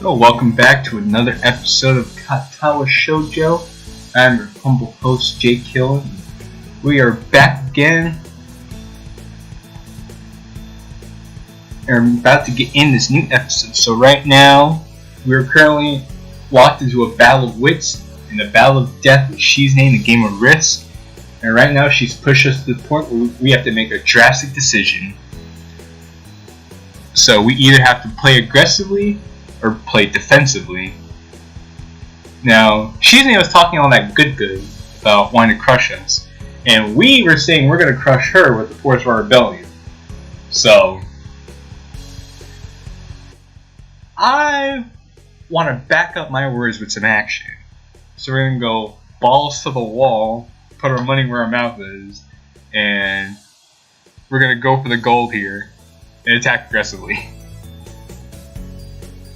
So, welcome back to another episode of Katawa Shoujo. I'm your humble host, Jqilin. We are back again, and we're about to get in this new episode. So right now, we're currently locked into a battle of wits and a battle of death with Jqilin, a game of risk. And right now, she's pushed us to the point where we have to make a drastic decision. So we either have to play aggressively or play defensively. Now, Jqilin was talking all that good about wanting to crush us, and we were saying we're going to crush her with the force of our rebellion. So, I want to back up my words with some action. So we're going to go balls to the wall, put our money where our mouth is, and we're going to go for the gold here and attack aggressively.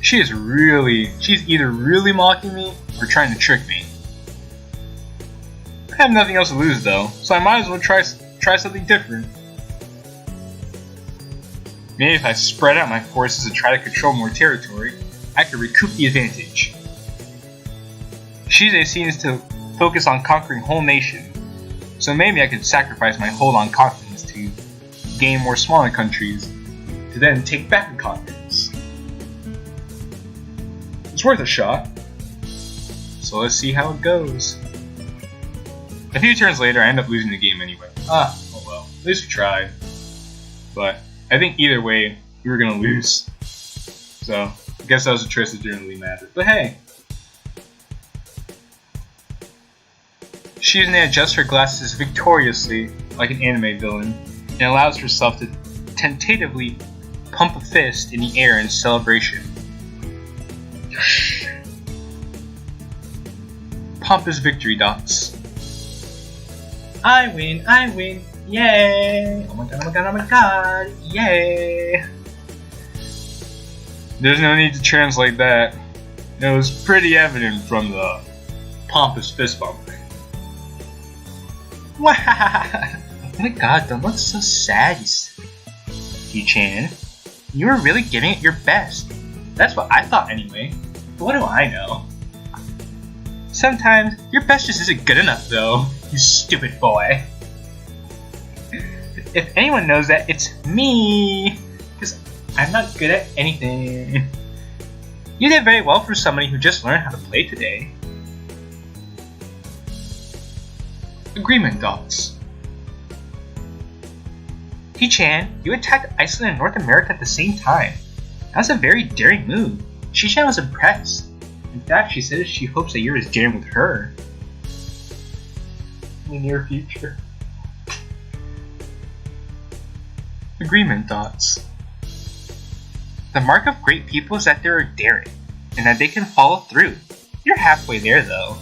She's either really mocking me or trying to trick me. I have nothing else to lose though, so I might as well try something different. Maybe if I spread out my forces and try to control more territory, I could recoup the advantage. Jqilin seems to focus on conquering whole nations, so maybe I could sacrifice my hold on continents to gain more smaller countries, to then take back the continents. It's worth a shot. So let's see how it goes. A few turns later, I end up losing the game anyway. Oh well. At least we tried. But I think either way, we were gonna lose. So I guess that was a choice that didn't really matter. But hey. Jqilin adjusts her glasses victoriously, like an anime villain, and allows herself to tentatively pump a fist in the air in celebration. Pompous victory dots. I win, yay! Oh my god, yay! There's no need to translate that. It was pretty evident from the pompous fist bumping. Wow! Oh my god, don't look so sad, Jqilin. You were really giving it your best. That's what I thought anyway. But what do I know? Sometimes your best just isn't good enough though, you stupid boy. If anyone knows that, it's me! Because I'm not good at anything. You did very well for somebody who just learned how to play today. Agreement dots. Jqilin, you attacked Iceland and North America at the same time. That was a very daring move. Jqilin was impressed. In fact, she said she hopes that you're as daring with her in the near future. Agreement dots. The mark of great people is that they are daring, and that they can follow through. You're halfway there though.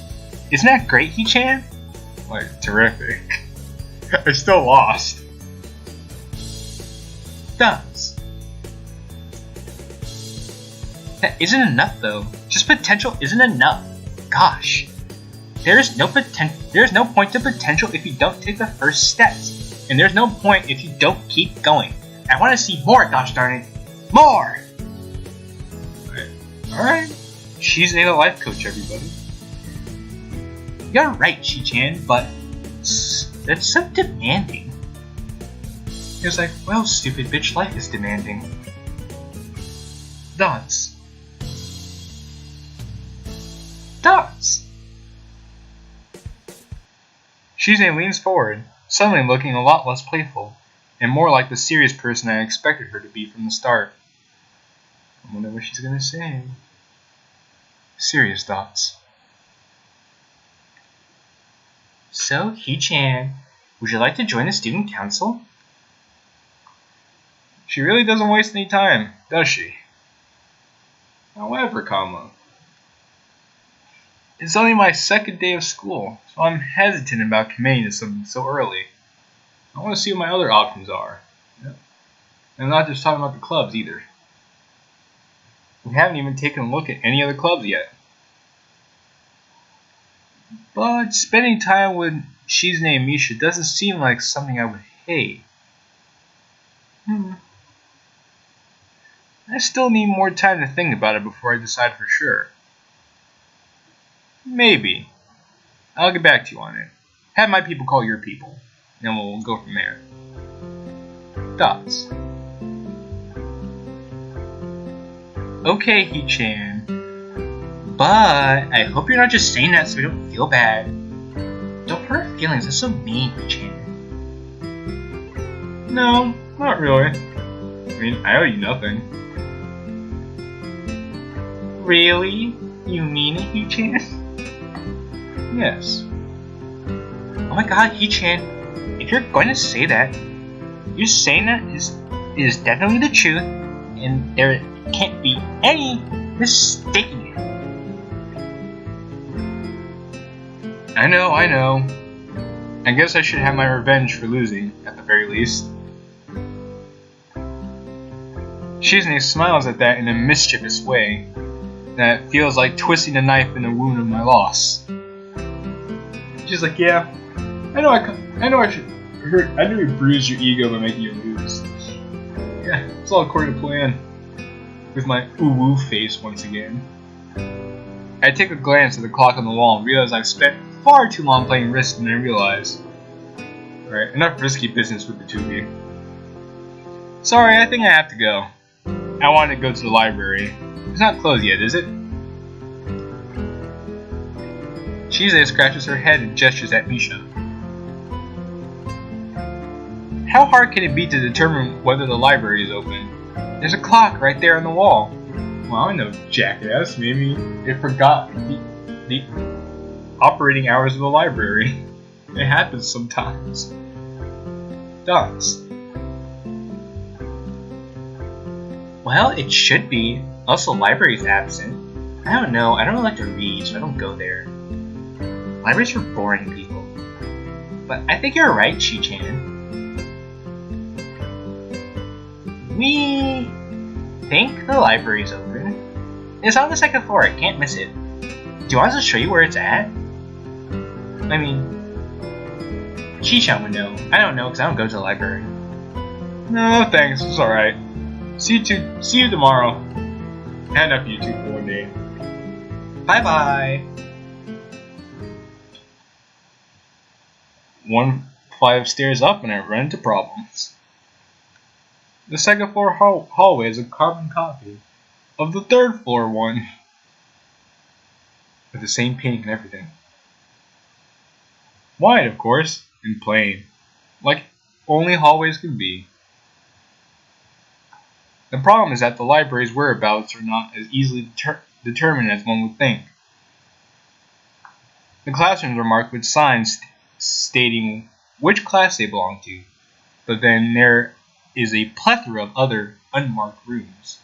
Isn't that great, Jqilin? Like, terrific. I still lost. Dots. That isn't enough though. Just potential isn't enough. Gosh. There's no point to potential if you don't take the first steps. And there's no point if you don't keep going. I want to see more, gosh darn it. More! Alright. She's a life coach, everybody. You're right, Jqilin, but that's so demanding. He was like, well, stupid bitch, life is demanding. Dots. Dots! Jqilin leans forward, suddenly looking a lot less playful, and more like the serious person I expected her to be from the start. I wonder what she's gonna say. Serious dots. So, Jqilin, would you like to join the student council? She really doesn't waste any time, does she? However, it's only my second day of school, so I'm hesitant about committing to something so early. I want to see what my other options are. Yep. And I'm not just talking about the clubs either. We haven't even taken a look at any other clubs yet. But spending time with Jqilin and Misha doesn't seem like something I would hate. I still need more time to think about it before I decide for sure. Maybe. I'll get back to you on it. Have my people call your people, and we'll go from there. Thoughts? Okay, He-chan. But I hope you're not just saying that so we don't feel bad. Don't hurt our feelings, that's so mean, He-chan. No, not really. I mean, I owe you nothing. Really? You mean it, He-chan? Yes. Oh my god, He-chan. If you're going to say that, you saying that is definitely the truth, and there can't be any mistaking it. I know. I guess I should have my revenge for losing, at the very least. Shizune smiles at that in a mischievous way that feels like twisting a knife in the wound of my loss. She's like, yeah, I know I should hurt. I knew we bruised your ego by making you lose. Yeah, it's all according to plan. With my ooh-woo face once again. I take a glance at the clock on the wall and realize I've spent far too long playing Risk than I realized. Alright, enough risky business with the two of you. Sorry, I think I have to go. I wanted to go to the library. It's not closed yet, is it? Chise scratches her head and gestures at Misha. How hard can it be to determine whether the library is open? There's a clock right there on the wall. Well, I know, jackass. Maybe it forgot the operating hours of the library. It happens sometimes. Dots. Well, it should be. Also, library's absent. I don't know. I don't like to read, so I don't go there. Libraries for boring people. But I think you're right, Chi-chan. We think the library's open. It's on the second floor. I can't miss it. Do you want us to show you where it's at? I mean, Chi-chan would know. I don't know because I don't go to the library. No, thanks. It's alright. See you tomorrow. And enough you two for one day. Bye-bye. One flight of stairs up and I run into problems. The second floor hallway is a carbon copy of the third floor one. With the same paint and everything. White, of course, and plain. Like only hallways can be. The problem is that the library's whereabouts are not as easily determined as one would think. The classrooms are marked with signs stating which class they belong to, but then there is a plethora of other unmarked rooms.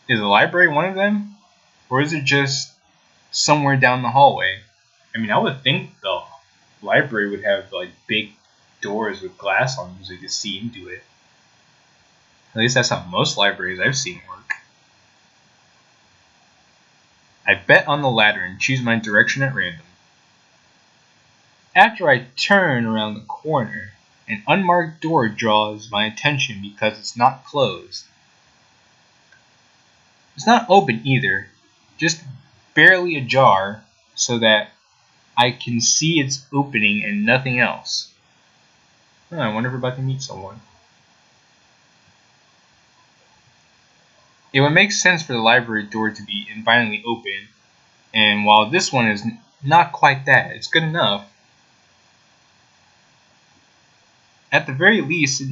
Is the library one of them? Or is it just somewhere down the hallway? I mean, I would think the library would have like big doors with glass on them so you could see into it. At least that's how most libraries I've seen work. I bet on the ladder and choose my direction at random. After I turn around the corner, an unmarked door draws my attention because it's not closed. It's not open either, just barely ajar so that I can see its opening and nothing else. Oh, I wonder if we're about to meet someone. It would make sense for the library door to be invitingly open, and while this one is not quite that, it's good enough. At the very least,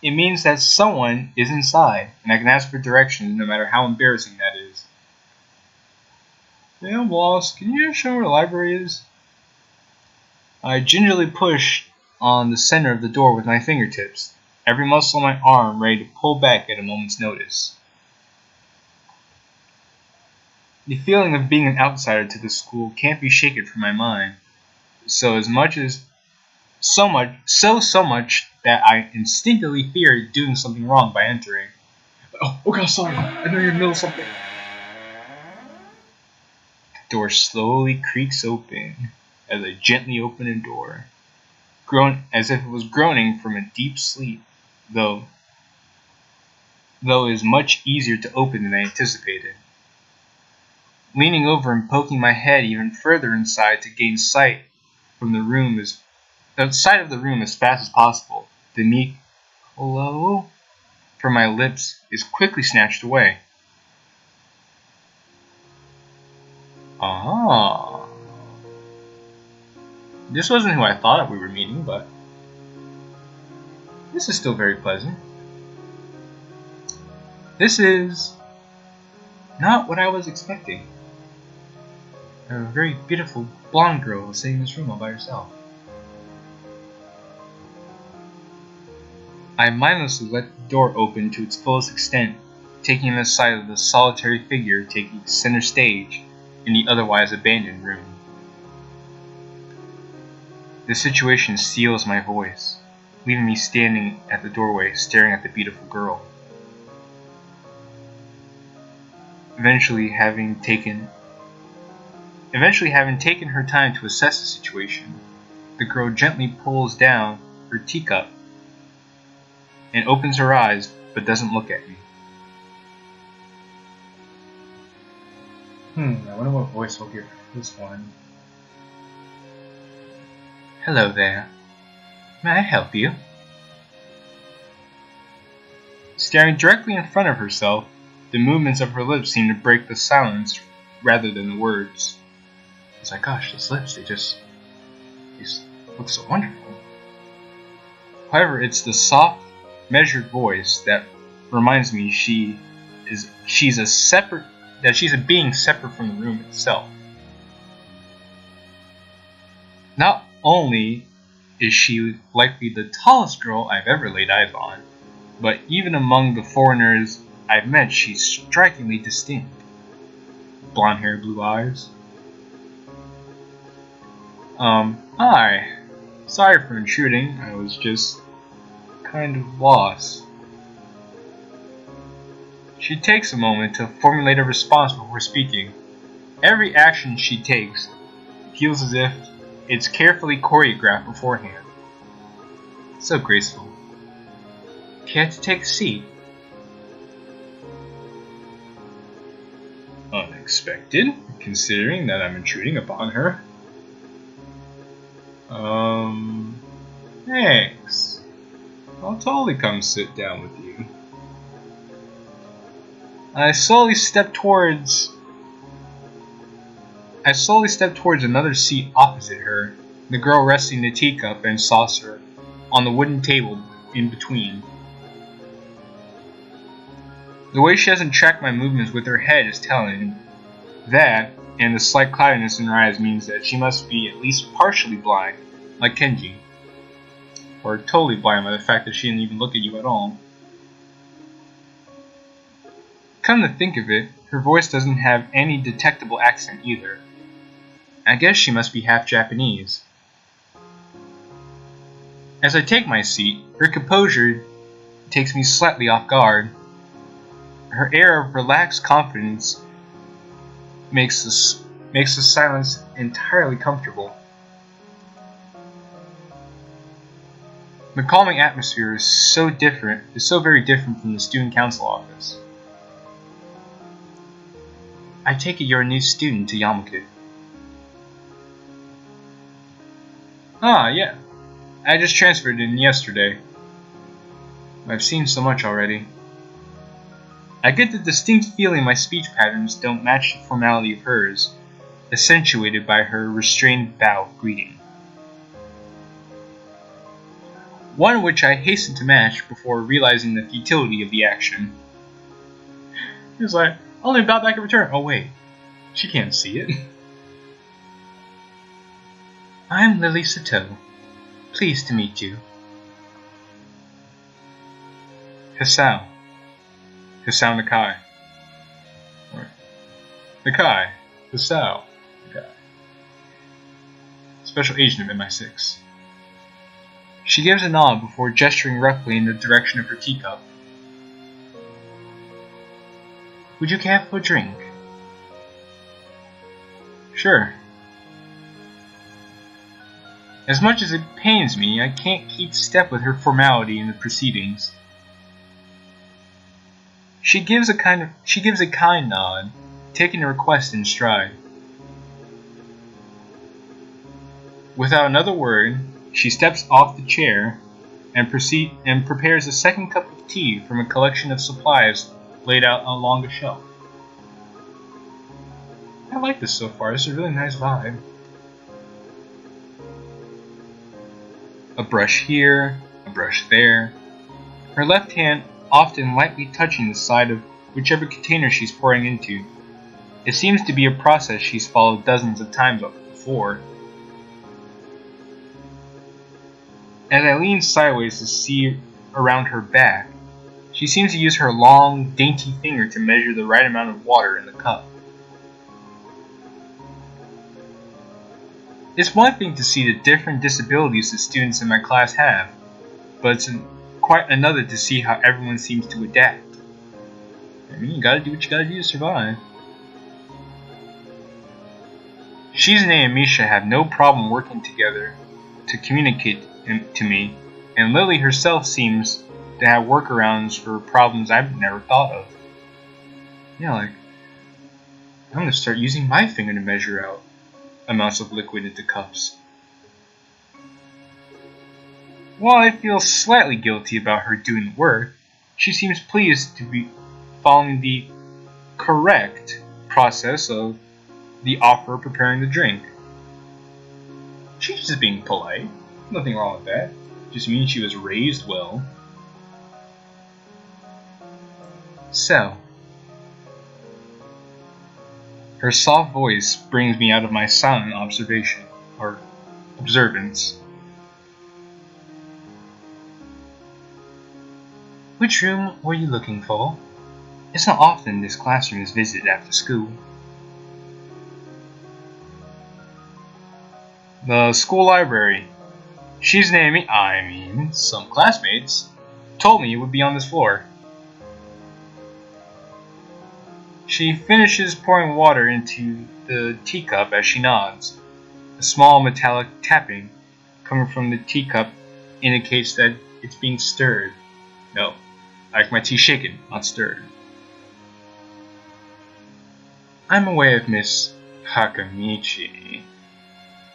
it means that someone is inside, and I can ask for directions no matter how embarrassing that is. Yeah, I'm lost. Can you show me where the library is? I gingerly push on the center of the door with my fingertips, every muscle in my arm ready to pull back at a moment's notice. The feeling of being an outsider to the school can't be shaken from my mind, so much that I instinctively fear doing something wrong by entering. Oh god, sorry, I know you're in the middle of something. The door slowly creaks open as I gently open a door, as if it was groaning from a deep sleep, though though it is much easier to open than I anticipated. Leaning over and poking my head even further inside to gain sight from the room outside of the room as fast as possible, the meek "hello" from my lips is quickly snatched away. Ah. This wasn't who I thought we were meeting, but this is still very pleasant. This is not what I was expecting. A very beautiful blonde girl was sitting in this room all by herself. I mindlessly let the door open to its fullest extent, taking in the sight of the solitary figure taking center stage in the otherwise abandoned room. The situation seals my voice, leaving me standing at the doorway staring at the beautiful girl. Eventually having taken her time to assess the situation, the girl gently pulls down her teacup and opens her eyes but doesn't look at me. I wonder what voice we'll give this one. Hello there. May I help you? Staring directly in front of herself, the movements of her lips seem to break the silence rather than the words. It's like, gosh, those lips, they look so wonderful. However, it's the soft, measured voice that reminds me she's a being separate from the room itself. Not only is she likely the tallest girl I've ever laid eyes on, but even among the foreigners I've met, she's strikingly distinct. Blonde hair, blue eyes. Hi. Sorry for intruding. I was just kind of lost. She takes a moment to formulate a response before speaking. Every action she takes feels as if it's carefully choreographed beforehand. So graceful. Care to take a seat? Unexpected, considering that I'm intruding upon her. Thanks. I'll totally come sit down with you. I slowly step towards another seat opposite her, the girl resting the teacup and saucer on the wooden table in between. The way she doesn't track my movements with her head is telling. That, and the slight cloudiness in her eyes, means that she must be at least partially blind, like Kenji. Or totally blind by the fact that she didn't even look at you at all. Come to think of it, her voice doesn't have any detectable accent either. I guess she must be half Japanese. As I take my seat, her composure takes me slightly off guard. Her air of relaxed confidence makes the silence entirely comfortable. The calming atmosphere is so very different from the student council office. I take it you're a new student to Yamaku. Ah, yeah. I just transferred in yesterday. I've seen so much already. I get the distinct feeling my speech patterns don't match the formality of hers, accentuated by her restrained bow of greeting. One which I hasten to match before realizing the futility of the action. He was like, only bow back in return. Oh wait, she can't see it. I'm Lily Sato. Pleased to meet you. Hisao. Hisao Nakai. Or Nakai. Hisao Nakai. Special agent of MI6. She gives a nod before gesturing roughly in the direction of her teacup. Would you care for a drink? Sure. As much as it pains me, I can't keep step with her formality in the proceedings. She gives a kind nod, taking the request in stride. Without another word, she steps off the chair and prepares a second cup of tea from a collection of supplies laid out along a shelf. I like this so far. This is a really nice vibe. A brush here, a brush there. Her left hand often lightly touching the side of whichever container she's pouring into. It seems to be a process she's followed dozens of times before. As I lean sideways to see around her back, she seems to use her long, dainty finger to measure the right amount of water in the cup. It's one thing to see the different disabilities the students in my class have, but it's quite another to see how everyone seems to adapt. I mean, you gotta do what you gotta do to survive. Shizune and Misha have no problem working together to communicate to me, and Lily herself seems to have workarounds for problems I've never thought of. Yeah, like, I'm gonna start using my finger to measure out amounts of liquid into cups. While I feel slightly guilty about her doing the work, she seems pleased to be following the correct process of the offer preparing the drink. She's just being polite. Nothing wrong with that. Just means she was raised well. So, her soft voice brings me out of my silent observation, or observance. Which room were you looking for? It's not often this classroom is visited after school. The school library. Some classmates, told me it would be on this floor. She finishes pouring water into the teacup as she nods. A small metallic tapping coming from the teacup indicates that it's being stirred. No, I like my tea shaken, not stirred. I'm aware of Miss Hakamichi,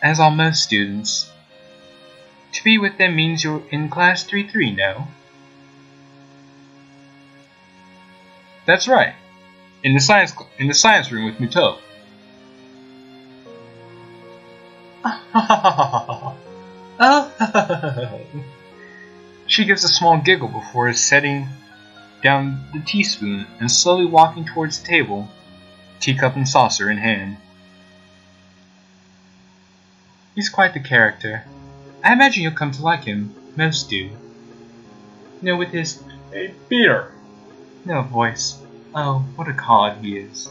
as are most students. To be with them means you're in class 3-3, no? That's right. In the science room with Muto. She gives a small giggle before setting down the teaspoon and slowly walking towards the table, teacup and saucer in hand. He's quite the character. I imagine you'll come to like him. Most do. You know, with his "Hey, Peter!" No voice. Oh, what a cod he is.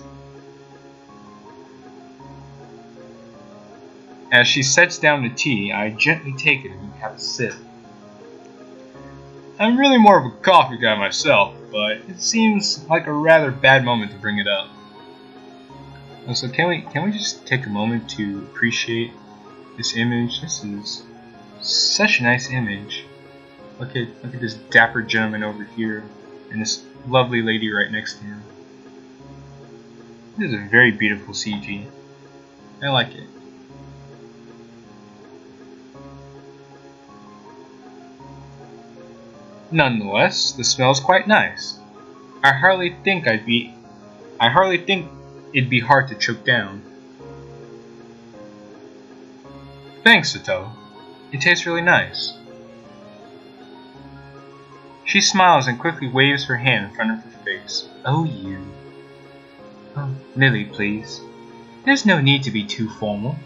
As she sets down the tea, I gently take it and have a sip. I'm really more of a coffee guy myself, but it seems like a rather bad moment to bring it up. So can we just take a moment to appreciate this image? This is such a nice image. Look at this dapper gentleman over here, and this lovely lady right next to him. This is a very beautiful CG. I like it. Nonetheless, the smell's quite nice. I hardly think it'd be hard to choke down. Thanks, Sato. It tastes really nice. She smiles and quickly waves her hand in front of her face. Oh, you. Oh, Lily, please. There's no need to be too formal.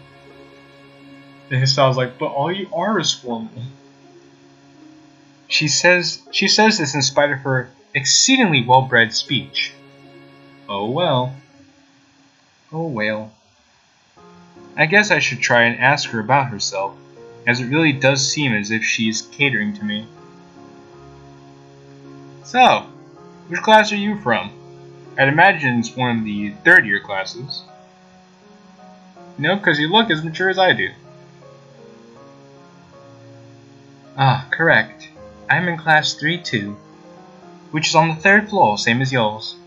And Hisao's like, but all you are is formal. She says this in spite of her exceedingly well-bred speech. Oh well. Oh well. I guess I should try and ask her about herself, as it really does seem as if she's catering to me. So, which class are you from? I'd imagine it's one of the third-year classes. No, because you look as mature as I do. Ah, correct. I'm in class 3-2. which is on the 3rd floor, same as yours.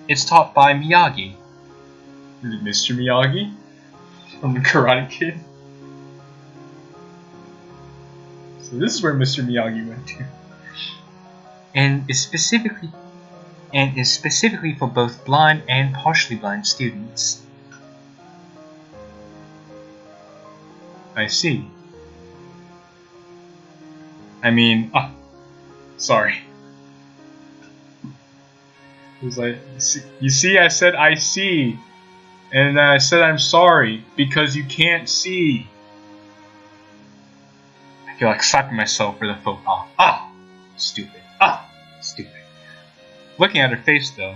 It's taught by Miyagi. Is it Mr. Miyagi? From the Karate Kid? So this is where Mr. Miyagi went to. And is specifically for both blind and partially blind students. I see. I mean, sorry. It was like, you see, I said I see, and I said I'm sorry because you can't see. I feel like slapping myself for the faux pas. Stupid. Stupid. Looking at her face, though,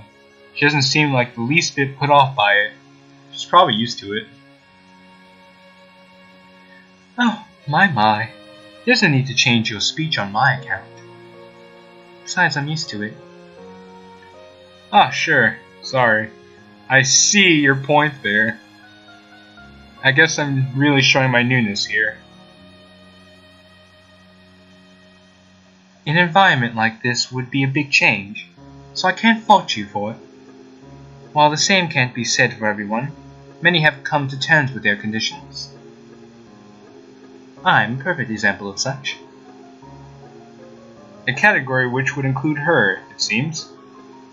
she doesn't seem like the least bit put off by it. She's probably used to it. Oh, my. There's no need to change your speech on my account. Besides, I'm used to it. Sure. Sorry. I see your point there. I guess I'm really showing my newness here. An environment like this would be a big change, so I can't fault you for it. While the same can't be said for everyone, many have come to terms with their conditions. I'm a perfect example of such. A category which would include her, it seems.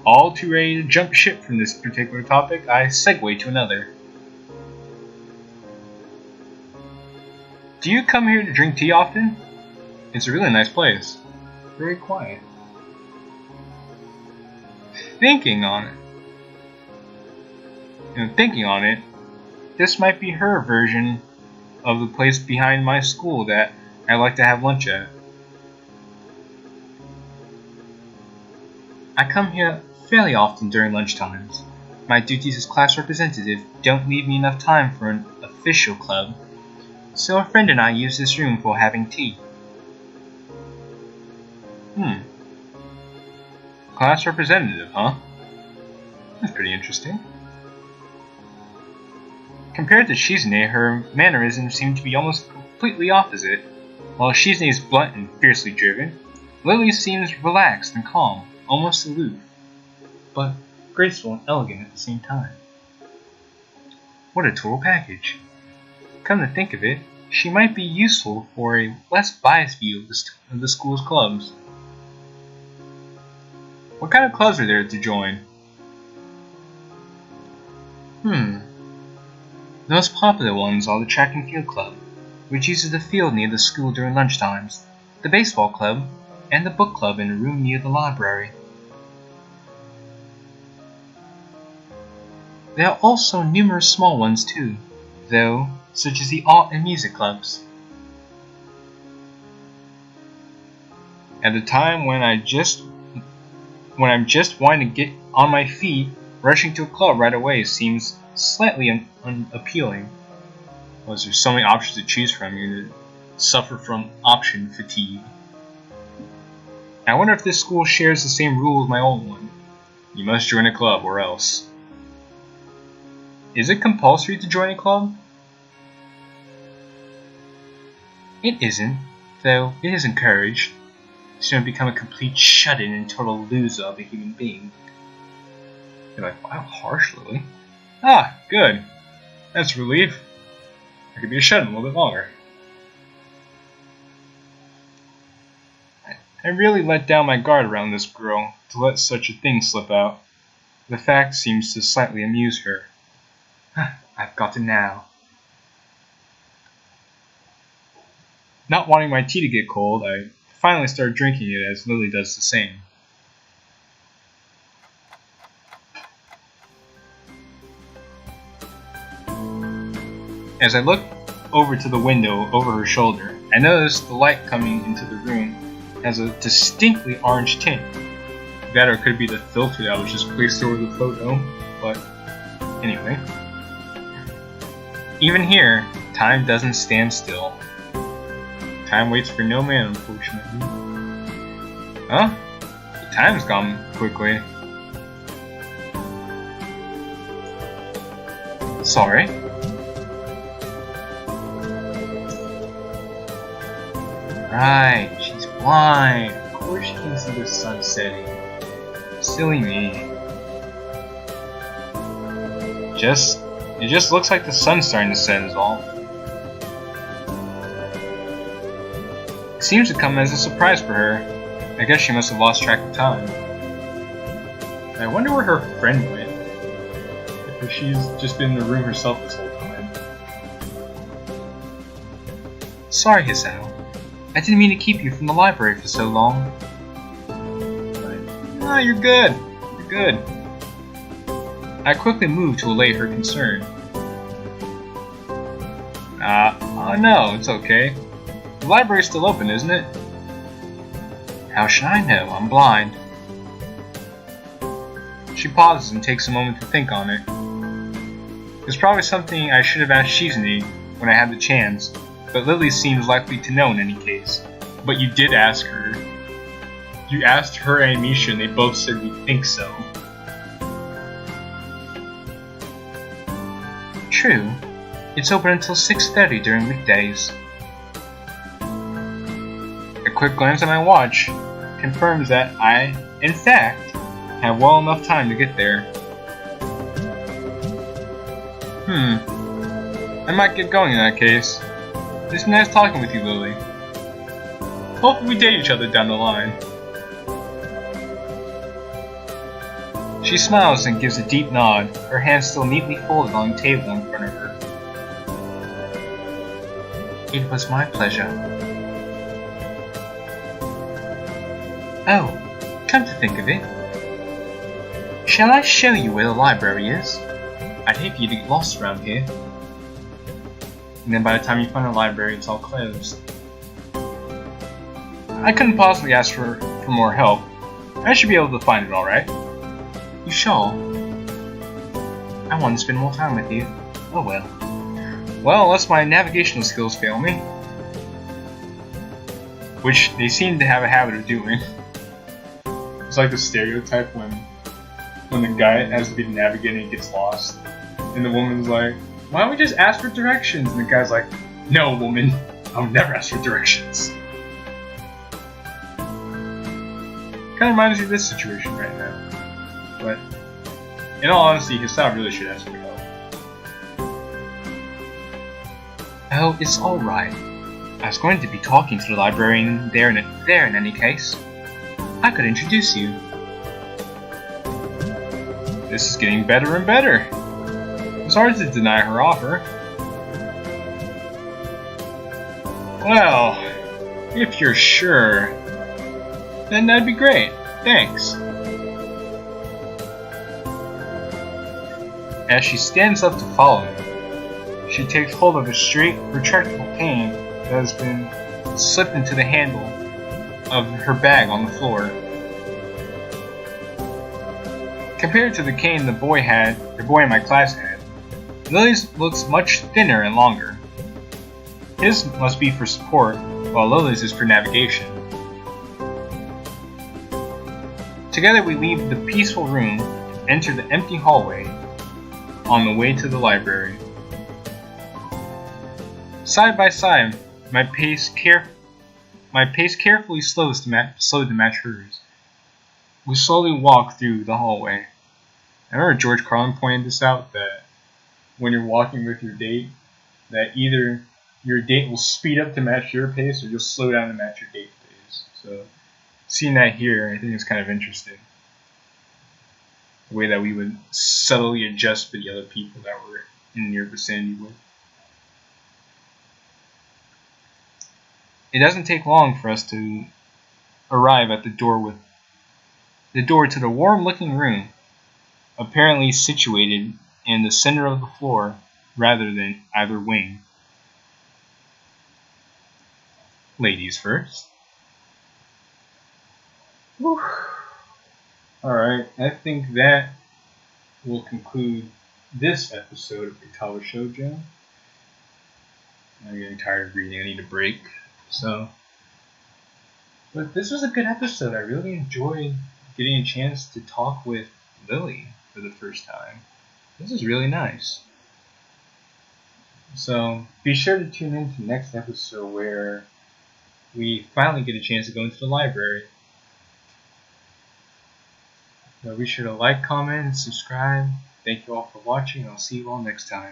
All too ready to jump ship from this particular topic, I segue to another. Do you come here to drink tea often? It's a really nice place. Very quiet. Thinking on it, this might be her version of the place behind my school that I like to have lunch at. I come here fairly often during lunchtimes. My duties as class representative don't leave me enough time for an official club, so a friend and I use this room for having tea. Class representative, huh? That's pretty interesting. Compared to Shizune, her mannerisms seem to be almost completely opposite. While Shizune is blunt and fiercely driven, Lily seems relaxed and calm, almost aloof, but graceful and elegant at the same time. What a total package. Come to think of it, she might be useful for a less biased view of the school's clubs. What kind of clubs are there to join? The most popular ones are the track and field club, which uses the field near the school during lunchtimes, the baseball club, and the book club in a room near the library. There are also numerous small ones too, though, such as the art and music clubs. At the time when I'm just wanting to get on my feet, rushing to a club right away seems slightly unappealing. There's so many options to choose from, you're going to suffer from option fatigue. I wonder if this school shares the same rule as my old one. You must join a club or else. Is it compulsory to join a club? It isn't, though it is encouraged. So don't become a complete shut-in and total loser of a human being. You're like, wow, harsh, Lily. Good. That's a relief. I could be a shut-in a little bit longer. I really let down my guard around this girl to let such a thing slip out. The fact seems to slightly amuse her. I've got it now. Not wanting my tea to get cold, I finally start drinking it as Lily does the same. As I look over to the window over her shoulder, I notice the light coming into the room has a distinctly orange tint. That or it could be the filter that was just placed over the photo, but anyway. Even here, time doesn't stand still. Time waits for no man, unfortunately. Huh? The time's gone quickly. Sorry. Right, she's blind. Of course she can see the sun setting. Silly me. It just looks like the sun's starting to set is all. It seems to come as a surprise for her. I guess she must have lost track of time. I wonder where her friend went. If she's just been in the room herself this whole time. Sorry, Hisao. I didn't mean to keep you from the library for so long. Ah, you're good. You're good. I quickly moved to allay her concern. Oh no, it's okay. The library's still open, isn't it? How should I know? I'm blind. She pauses and takes a moment to think on it. It's probably something I should have asked Shizune when I had the chance, but Lily seems likely to know in any case. But you did ask her. You asked her and Misha and they both said we think so. True. It's open until 6:30 during weekdays. A quick glance at my watch confirms that I, in fact, have well enough time to get there. I might get going in that case. It's nice talking with you, Lily. Hopefully we date each other down the line. She smiles and gives a deep nod, her hands still neatly folded on the table in front of her. It was my pleasure. Oh, come to think of it. Shall I show you where the library is? I'd hate for you to get lost around here. And then by the time you find the library, it's all closed. I couldn't possibly ask for more help. I should be able to find it alright. You sure? I want to spend more time with you. Oh well. Well, unless my navigational skills fail me. Which they seem to have a habit of doing. It's like the stereotype when the guy has to be navigating and gets lost. And the woman's like, why don't we just ask for directions? And the guy's like, no woman, I'll never ask for directions. Kinda reminds me of this situation right now. But in all honesty, Hisao really should ask for help. Oh, it's alright. I was going to be talking to the librarian there in any case. I could introduce you. This is getting better and better. It's hard to deny her offer. Well, if you're sure, then that'd be great. Thanks. As she stands up to follow me, she takes hold of a straight, retractable cane that has been slipped into the handle of her bag on the floor. Compared to the cane the boy in my class had, Lily's looks much thinner and longer. His must be for support, while Lily's is for navigation. Together we leave the peaceful room and enter the empty hallway on the way to the library. Side by side, my pace carefully slowed to match hers. We slowly walk through the hallway. I remember George Carlin pointed this out, that when you're walking with your date, that either your date will speed up to match your pace or you'll slow down to match your date's pace. So seeing that here, I think it's kind of interesting. The way that we would subtly adjust for the other people that we're in near vicinity with. It doesn't take long for us to arrive at the door to the warm-looking room, apparently situated in the center of the floor rather than either wing. Ladies first. Whew. Alright, I think that will conclude this episode of Katawa Shoujo. I'm getting tired of reading, I need a break. But this was a good episode. I really enjoyed getting a chance to talk with Lily for the first time. This is really nice. So be sure to tune in to the next episode where we finally get a chance to go into the library. So be sure to like, comment, and subscribe. Thank you all for watching, and I'll see you all next time.